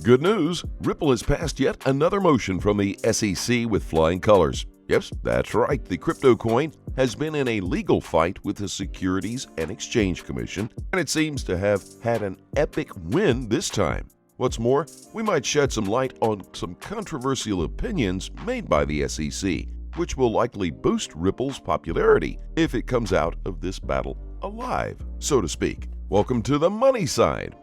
Good news, Ripple has passed yet another motion from the SEC with flying colors. Yes, that's right, the crypto coin has been in a legal fight with the Securities and Exchange Commission, and it seems to have had an epic win this time. What's more, we might shed some light on some controversial opinions made by the SEC, which will likely boost Ripple's popularity if it comes out of this battle alive, so to speak. Welcome to the money side.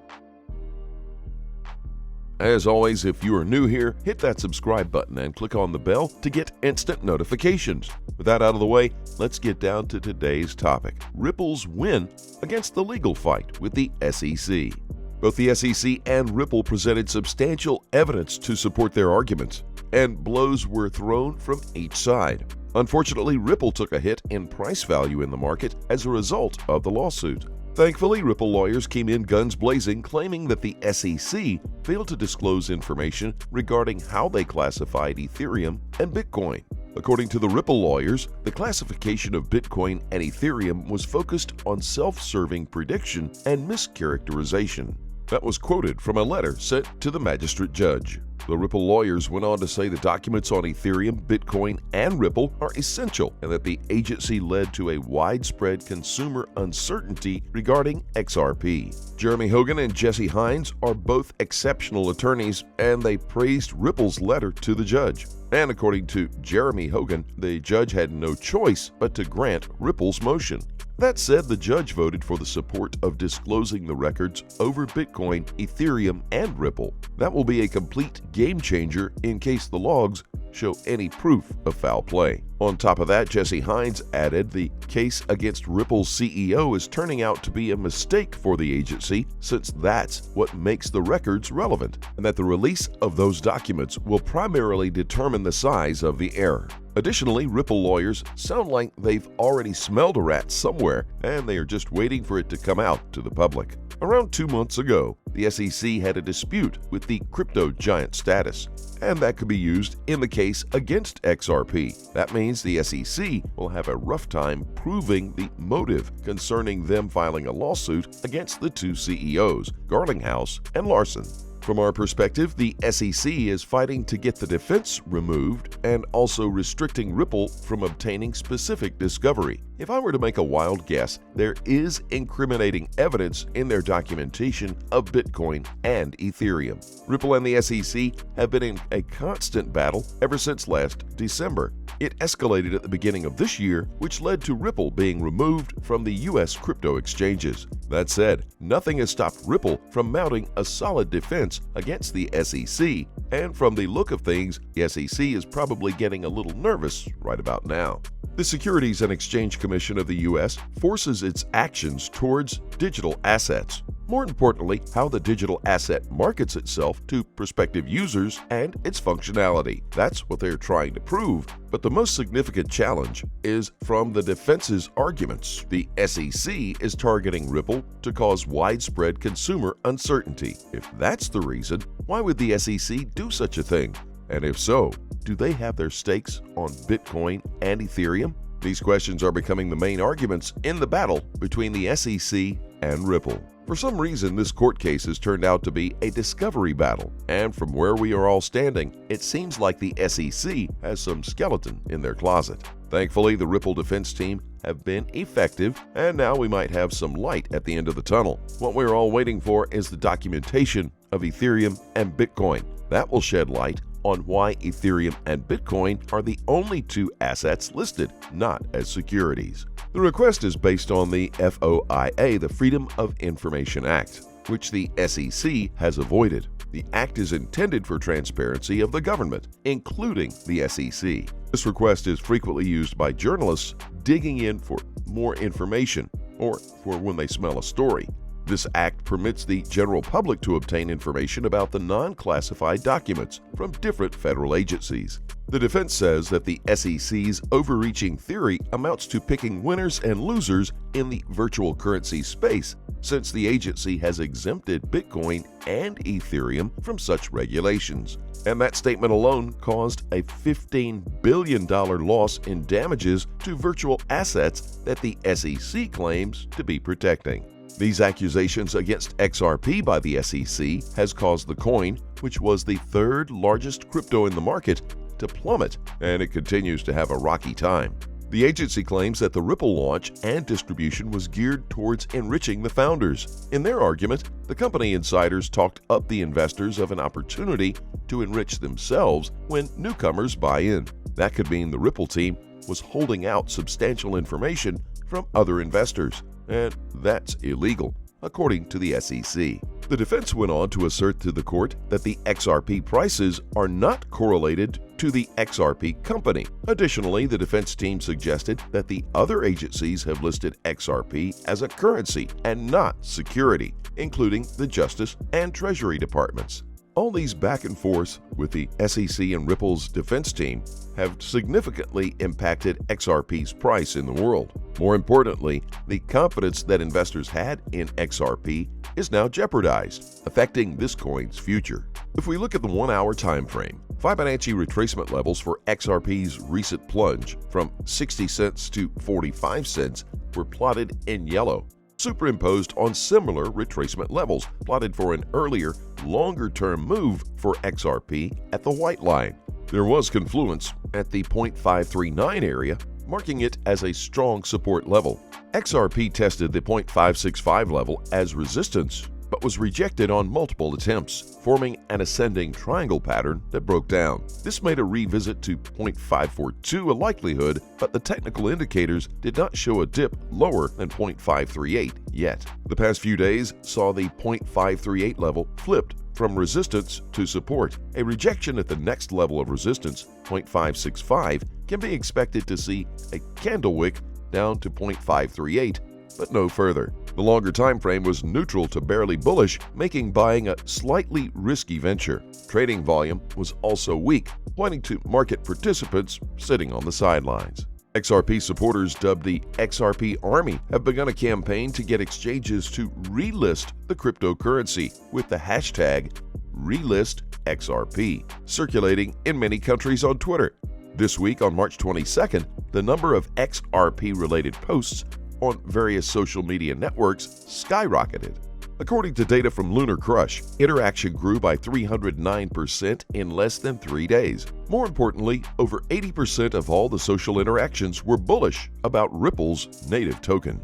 As always, if you are new here, hit that subscribe button and click on the bell to get instant notifications. With that out of the way, let's get down to today's topic: Ripple's win against the legal fight with the SEC. Both the SEC and Ripple presented substantial evidence to support their arguments, and blows were thrown from each side. Unfortunately, Ripple took a hit in price value in the market as a result of the lawsuit. Thankfully, Ripple lawyers came in guns blazing, claiming that the SEC failed to disclose information regarding how they classified Ethereum and Bitcoin. According to the Ripple lawyers, the classification of Bitcoin and Ethereum was focused on self-serving prediction and mischaracterization. That was quoted from a letter sent to the magistrate judge. The Ripple lawyers went on to say the documents on Ethereum, Bitcoin, and Ripple are essential, and that the agency led to a widespread consumer uncertainty regarding XRP. Jeremy Hogan and Jesse Hines are both exceptional attorneys, and they praised Ripple's letter to the judge. And according to Jeremy Hogan, the judge had no choice but to grant Ripple's motion. That said, the judge voted for the support of disclosing the records over Bitcoin, Ethereum, and Ripple. That will be a complete game changer in case the logs show any proof of foul play. On top of that, Jesse Hines added the case against Ripple's CEO is turning out to be a mistake for the agency, since that's what makes the records relevant, and that the release of those documents will primarily determine the size of the error. Additionally, Ripple lawyers sound like they've already smelled a rat somewhere, and they are just waiting for it to come out to the public. Around 2 months ago, the SEC had a dispute with the crypto giant status, and that could be used in the case against XRP. That means the SEC will have a rough time proving the motive concerning them filing a lawsuit against the two CEOs, Garlinghouse and Larson. From our perspective, the SEC is fighting to get the defense removed and also restricting Ripple from obtaining specific discovery. If I were to make a wild guess, there is incriminating evidence in their documentation of Bitcoin and Ethereum. Ripple and the SEC have been in a constant battle ever since last December. It escalated at the beginning of this year, which led to Ripple being removed from the U.S. crypto exchanges. That said, nothing has stopped Ripple from mounting a solid defense against the SEC, and from the look of things, the SEC is probably getting a little nervous right about now. The Securities and Exchange Commission of the U.S. forces its actions towards digital assets. More importantly, how the digital asset markets itself to prospective users and its functionality. That's what they're trying to prove. But the most significant challenge is from the defense's arguments. The SEC is targeting Ripple to cause widespread consumer uncertainty. If that's the reason, why would the SEC do such a thing? And if so, do they have their stakes on Bitcoin and Ethereum? These questions are becoming the main arguments in the battle between the SEC and Ripple. For some reason, this court case has turned out to be a discovery battle, and from where we are all standing, it seems like the SEC has some skeleton in their closet. Thankfully, the Ripple defense team have been effective, and now we might have some light at the end of the tunnel. What we're all waiting for is the documentation of Ethereum and Bitcoin. That will shed light on why Ethereum and Bitcoin are the only two assets listed, not as securities. The request is based on the FOIA, the Freedom of Information Act, which the SEC has avoided. The act is intended for transparency of the government, including the SEC. This request is frequently used by journalists digging in for more information or for when they smell a story. This act permits the general public to obtain information about the non-classified documents from different federal agencies. The defense says that the SEC's overreaching theory amounts to picking winners and losers in the virtual currency space, since the agency has exempted Bitcoin and Ethereum from such regulations. And that statement alone caused a $15 billion loss in damages to virtual assets that the SEC claims to be protecting. These accusations against XRP by the SEC has caused the coin, which was the third largest crypto in the market, to plummet, and it continues to have a rocky time. The agency claims that the Ripple launch and distribution was geared towards enriching the founders. In their argument, the company insiders talked up the investors of an opportunity to enrich themselves when newcomers buy in. That could mean the Ripple team was holding out substantial information from other investors, and that's illegal, according to the SEC. The defense went on to assert to the court that the XRP prices are not correlated to the XRP company. Additionally, the defense team suggested that the other agencies have listed XRP as a currency and not security, including the Justice and Treasury Departments. All these back and forth with the SEC and Ripple's defense team have significantly impacted XRP's price in the world. More importantly, the confidence that investors had in XRP is now jeopardized, affecting this coin's future. If we look at the 1-hour time frame, Fibonacci retracement levels for XRP's recent plunge from 60 cents to 45 cents were plotted in yellow, superimposed on similar retracement levels plotted for an earlier, longer-term move for XRP at the white line. There was confluence at the 0.539 area, marking it as a strong support level. XRP tested the 0.565 level as resistance, but was rejected on multiple attempts, forming an ascending triangle pattern that broke down. This made a revisit to 0.542 a likelihood, but the technical indicators did not show a dip lower than 0.538 yet. The past few days saw the 0.538 level flipped from resistance to support. A rejection at the next level of resistance, 0.565, can be expected to see a candle wick down to 0.538, but no further. The longer time frame was neutral to barely bullish, making buying a slightly risky venture. Trading volume was also weak, pointing to market participants sitting on the sidelines. XRP supporters, dubbed the XRP Army, have begun a campaign to get exchanges to relist the cryptocurrency with the hashtag #RelistXRP, circulating in many countries on Twitter. This week, on March 22nd, the number of XRP-related posts on various social media networks skyrocketed. According to data from Lunar Crush, interaction grew by 309% in less than 3 days. More importantly, over 80% of all the social interactions were bullish about Ripple's native token.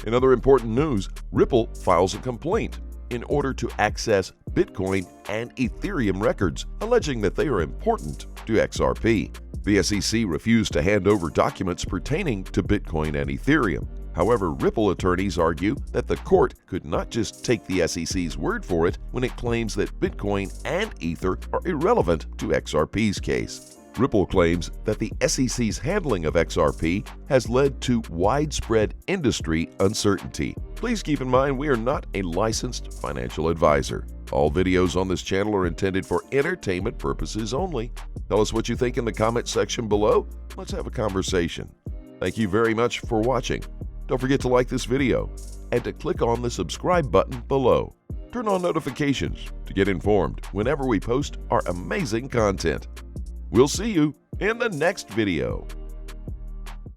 In other important news, Ripple files a complaint in order to access Bitcoin and Ethereum records, alleging that they are important to XRP. The SEC refused to hand over documents pertaining to Bitcoin and Ethereum. However, Ripple attorneys argue that the court could not just take the SEC's word for it when it claims that Bitcoin and Ether are irrelevant to XRP's case. Ripple claims that the SEC's handling of XRP has led to widespread industry uncertainty. Please keep in mind we are not a licensed financial advisor. All videos on this channel are intended for entertainment purposes only. Tell us what you think in the comment section below. Let's have a conversation. Thank you very much for watching. Don't forget to like this video and to click on the subscribe button below. Turn on notifications to get informed whenever we post our amazing content. We'll see you in the next video.